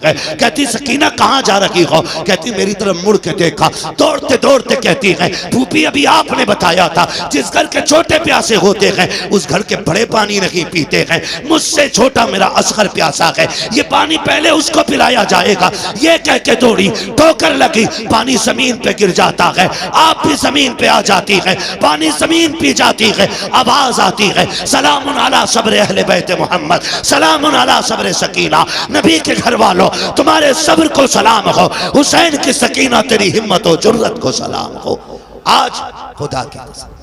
कहती सकीना कहाँ जा रही हो? कहती मेरी तरफ मुड़ के देखा, दौड़ते दौड़ते कहती है फूफी अभी आपने बताया था जिस घर के छोटे प्यासे होते हैं उस घर के बड़े पानी नहीं पीते हैं, मुझसे छोटा मेरा असगर प्यासा है, ये पानी पहले उसको पिलाया जाएगा। ये कह के दौड़ी, ठोकर लगी, पानी जमीन पे गिर जाता है, आप भी जमीन पे आ जाती है, पानी जमीन पी जाती है, आवाज आती है सलामुन अला सब्र अहले बैत मोहम्मद, सलामुन अला सब्र सकीना, नबी के घर वालों तुम्हारे सब्र को सलाम हो, हुसैन की सकीना तेरी हिम्मत और जुर्रत को सलाम हो। आज खुदा की कसम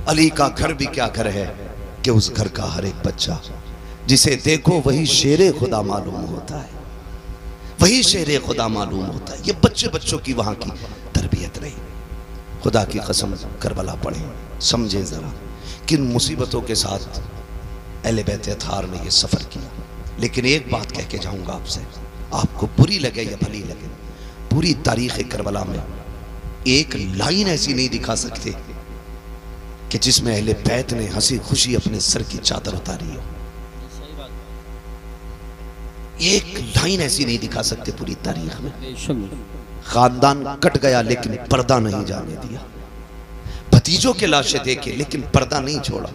अली का घर भी क्या घर है कि उस घर का हर एक बच्चा जिसे देखो वही शेरे खुदा मालूम होता है, वही शेरे खुदा मालूम होता है। ये बच्चे बच्चों की वहां की तरबियत रही। खुदा की कसम करबला पढ़े, समझे जरा किन मुसीबतों के साथ अहले बैत अत्हार ने ये सफर किया। लेकिन एक बात कह के जाऊंगा आपसे, आपको बुरी लगे या भली लगे, पूरी तारीख करबला में एक लाइन ऐसी नहीं दिखा सकते कि जिसमें अहले बैत ने हंसी खुशी अपने सर की चादर उतारी हो। एक लाइन ऐसी नहीं दिखा सकते पूरी तारीख में। खानदान कट गया लेकिन पर्दा नहीं जाने दिया, भतीजों के लाशें देखे लेकिन पर्दा नहीं छोड़ा।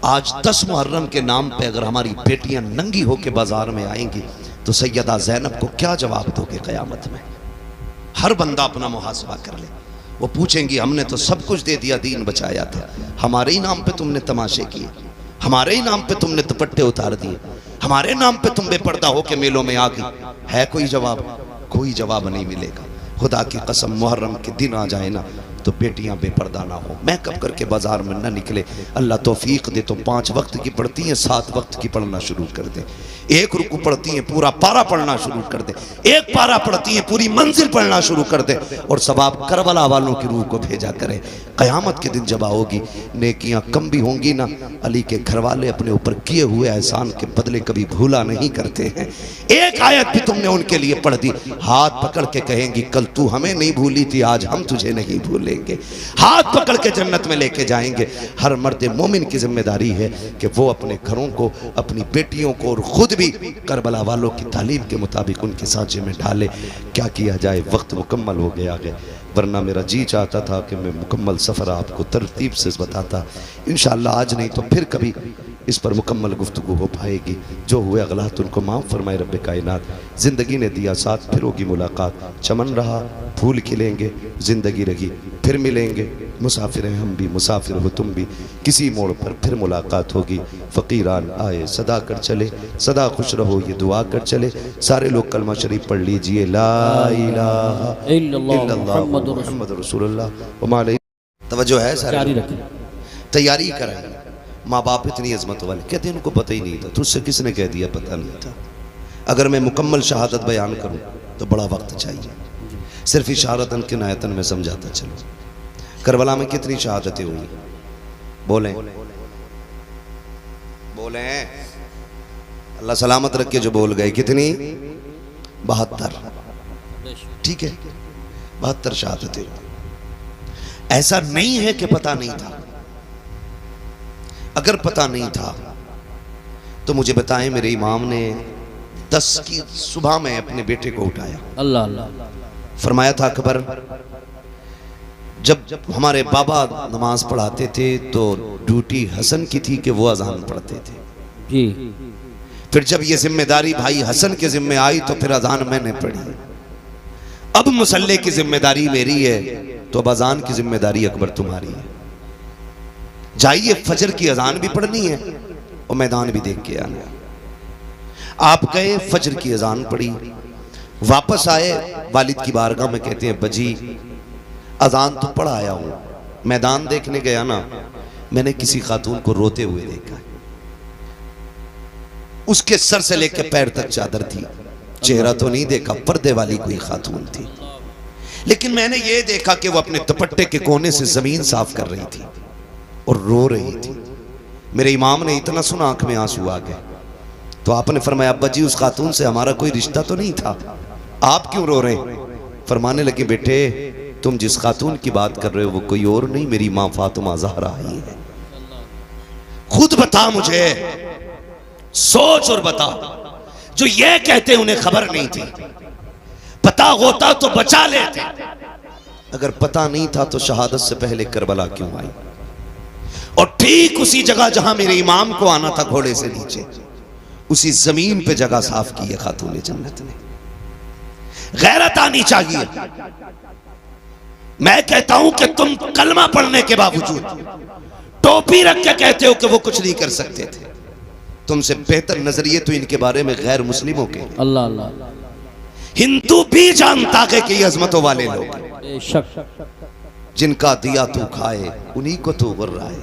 आज 10 मुहर्रम के नाम पे अगर हमारी बेटियां नंगी होकर बाजार में आएंगी तो सैयदा ज़ैनब को क्या जवाब दोगे क़यामत में? हर बंदा अपना मुहासबा कर ले। वो पूछेंगी हमने तो सब कुछ दे दिया, दीन बचाया था, हमारे ही नाम पे तुमने तमाशे किए, हमारे ही नाम पे तुमने दुपट्टे उतार दिए, हमारे नाम पे तुम बेपर्दा होके मेलों में आ गई। है कोई जवाब? कोई जवाब नहीं मिलेगा। खुदा की कसम मुहर्रम के दिन आ जाए ना तो बेटियां बेपर्दा ना हो, मेकअप करके बाजार में ना निकले। अल्लाह तौफीक दे तो 5 वक्त की पढ़ती हैं, 7 वक्त की पढ़ना शुरू कर दे। 1 रुकू पढ़ती हैं, पूरा पारा पढ़ना शुरू कर दे। 1 पारा पढ़ती हैं, पूरी मंजिल पढ़ना शुरू कर दे। और सवाब करबला वालों की रूह को भेजा करे। क़यामत के दिन जब आओगी नेकियां कम भी होंगी ना, अली के घर वाले अपने ऊपर किए हुए एहसान के बदले कभी भूला नहीं करते हैं। एक आयत भी तुमने उनके लिए पढ़ दी, हाथ पकड़ के कहेंगी कल तू हमें नहीं भूली थी, आज हम तुझे नहीं भूलेंगे। हाथ पकड़ के जन्नत में लेके जाएंगे। हर मर्द मोमिन की जिम्मेदारी है कि वो अपने घरों को, अपनी बेटियों को और खुद भी करबला वालों की तालीम के मुताबिक उनके सांचे में ढाले। क्या किया जाए, वक्त मुकम्मल हो गया है, वरना मेरा जी चाहता था कि मैं मुकम्मल सफ़र आपको तरतीब से बताता। इंशाअल्लाह आज नहीं तो फिर कभी इस पर मुकम्मल गुफ्तगू हो पाएगी। जो हुए अगलात उनको माफ़ फरमाए रब्बे कायनात। ज़िंदगी ने दिया साथ, फिर होगी मुलाकात। चमन रहा फूल खिलेंगे, ज़िंदगी रही फिर मिलेंगे। मुसाफिर हैं हम भी, मुसाफिर हो तुम भी, किसी मोड़ पर फिर मुलाकात होगी। फ़कीरान आए सदा कर चले, सदा खुश रहो ये दुआ कर चले। सारे लोग कलमा शरीफ पढ़ लीजिए, ला इलाहा इल्लल्लाह मुहम्मद रसूलुल्लाह। तवज्जो है, सारे तैयारी कराएं। माँ बाप इतनी अजमत वाले, कहते हैं उनको पता ही नहीं था। तुझसे किसने कह दिया पता नहीं था? अगर मैं मुकम्मल शहादत बयान करूं तो बड़ा वक्त चाहिए, सिर्फ इशारतन किनायतन में समझाता चलो। करबला में कितनी शहादतें हुई? बोलें बोलें, अल्लाह सलामत रख के जो बोल गए। कितनी? 72। ठीक है, 72 शहादतें। ऐसा नहीं है कि पता नहीं था। अगर पता नहीं था तो मुझे बताएं, मेरे इमाम ने 10 की सुबह में अपने बेटे को उठाया, अल्लाह अल्लाह फरमाया था। अकबर जब हमारे बाबा नमाज पढ़ाते थे तो ड्यूटी हसन की थी कि वो अजान पढ़ते थे जी। फिर जब ये जिम्मेदारी भाई हसन के जिम्मे आई तो फिर अजान मैंने पढ़ी। अब मुसल्ले की जिम्मेदारी मेरी है तो अब अजान की जिम्मेदारी अकबर तुम्हारी है। जाइए फजर की अजान भी पढ़नी है और मैदान भी देख के आना। आप गए, फजर की अजान पढ़ी, वापस आए, वालिद की बारगाह में कहते हैं बजी अजान तो पढ़ आया हूं, मैदान देखने गया ना, मैंने किसी खातून को रोते हुए देखा। उसके सर से लेकर पैर तक चादर थी, चेहरा तो नहीं देखा, पर्दे वाली कोई खातून थी, लेकिन मैंने ये देखा कि वो अपने दुपट्टे के कोने से जमीन साफ कर रही थी और रो रही थी। मेरे इमाम ने इतना सुना आंख में आंसू आ गए तो आपने फरमाया अब्बा जी उस खातून से हमारा कोई रिश्ता तो नहीं था, आप क्यों रो रहे? फरमाने लगे बेटे तुम जिस खातून की बात कर रहे हो वो कोई और नहीं, मेरी मां फातिमा ज़हरा ही है। खुद बता मुझे, सोच और बता। जो ये कहते उन्हें खबर नहीं थी, पता होता तो बचा लेते, अगर पता नहीं था तो शहादत से पहले करबला क्यों आई? और ठीक उसी जगह जहां मेरे इमाम को आना था घोड़े से नीचे, उसी जमीन पे जगह साफ की है खातून जन्नत ने। गैरत आनी चाहिए। मैं कहता हूं कि तुम कलमा पढ़ने के बावजूद टोपी रख के कहते हो कि वो कुछ नहीं कर सकते थे। तुमसे बेहतर नजरिए तो इनके बारे में गैर मुस्लिमों के। अल्लाह अल्लाह। हिंदू भी जानता है कि ये अजमतों वाले लोग, जिनका दिया तू खाए उन्हीं को तू गुर्राए।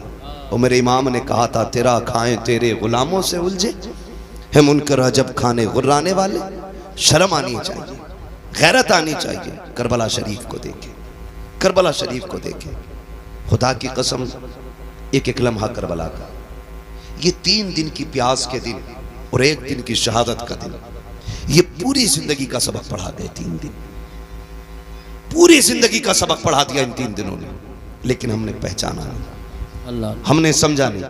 और मेरे इमाम ने कहा था, तेरा खाएं तेरे गुलामों से उलझे है मुनकर अजब खाने गुर्राने वाले। शर्म आनी चाहिए, गैरत आनी चाहिए। करबला शरीफ को देखे, करबला शरीफ को देखे। खुदा की कसम, एक एक लम्हा करबला का, ये 3 दिन की प्यास के दिन और 1 दिन की शहादत का दिन, ये पूरी जिंदगी का सबक पढ़ा गए। 3 दिन पूरी जिंदगी का सबक पढ़ा दिया इन 3 दिनों ने। लेकिन हमने पहचाना नहीं, हमने समझा नहीं।